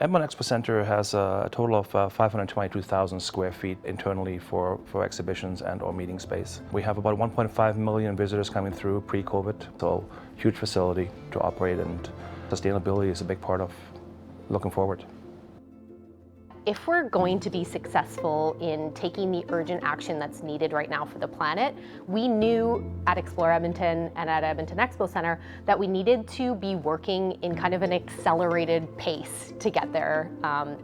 Edmonton EXPO Centre has a total of 522,000 square feet internally for exhibitions and or meeting space. We have about 1.5 million visitors coming through pre-COVID, so huge facility to operate, and sustainability is a big part of looking forward. If we're going to be successful in taking the urgent action that's needed right now for the planet, we knew at Explore Edmonton and at Edmonton EXPO Centre that we needed to be working in kind of an accelerated pace to get there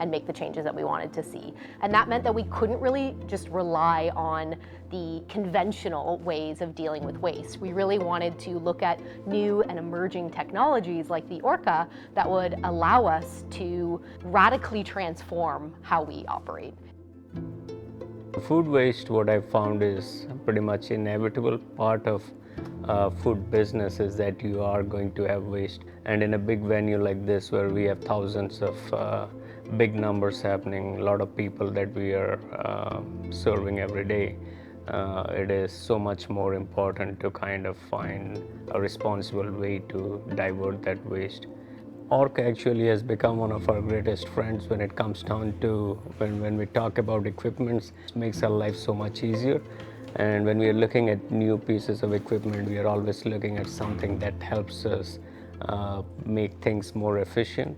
and make the changes that we wanted to see. And that meant that we couldn't really just rely on the conventional ways of dealing with waste. We really wanted to look at new and emerging technologies like the ORCA that would allow us to radically transform how we operate. Food waste, what I've found, is pretty much inevitable part of food business is that you are going to have waste. And in a big venue like this where we have thousands of big numbers happening, a lot of people that we are serving every day, it is so much more important to kind of find a responsible way to divert that waste. ORCA actually has become one of our greatest friends when it comes down to when we talk about equipment. It makes our life so much easier. And when we are looking at new pieces of equipment, we are always looking at something that helps us make things more efficient.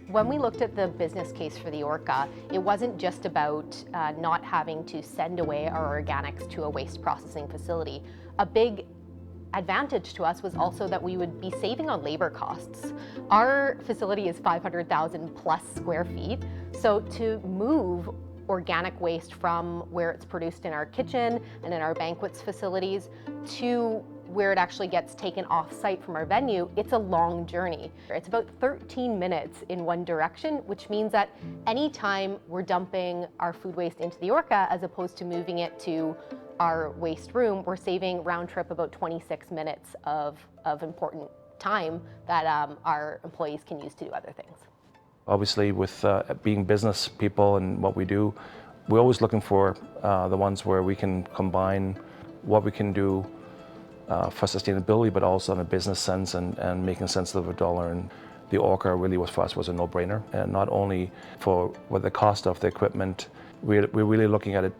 When we looked at the business case for the ORCA, it wasn't just about not having to send away our organics to a waste processing facility. A big advantage to us was also that we would be saving on labor costs. Our facility is 500,000 plus square feet, so to move organic waste from where it's produced in our kitchen and in our banquets facilities to where it actually gets taken off-site from our venue, it's a long journey. It's about 13 minutes in one direction, which means that anytime we're dumping our food waste into the ORCA as opposed to moving it to our waste room, we're saving round trip about 26 minutes of important time that our employees can use to do other things. Obviously, with being business people and what we do, we're always looking for the ones where we can combine what we can do for sustainability, but also in a business sense and making sense of a dollar. And the ORCA really was, for us, was a no-brainer. And not only for what the cost of the equipment, we're really looking at it,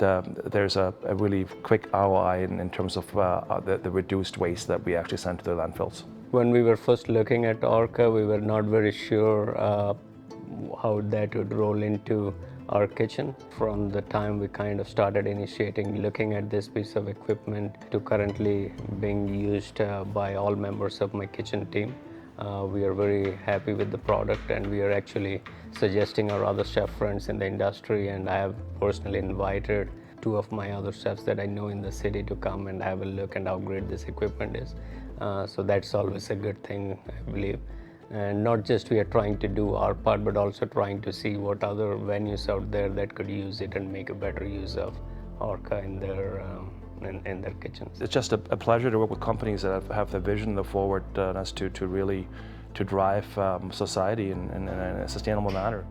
there's a really quick ROI in terms of the reduced waste that we actually send to the landfills. When we were first looking at ORCA, we were not very sure how that would roll into our kitchen. From the time we kind of started initiating looking at this piece of equipment to currently being used by all members of my kitchen team, we are very happy with the product, and we are actually suggesting our other chef friends in the industry, and I have personally invited 2 of my other chefs that I know in the city to come and have a look at how great this equipment is. So that's always a good thing, I believe. And not just we are trying to do our part, but also trying to see what other venues out there that could use it and make a better use of ORCA in their kitchens. It's just a pleasure to work with companies that have the vision, the forwardness to really drive society in a sustainable manner.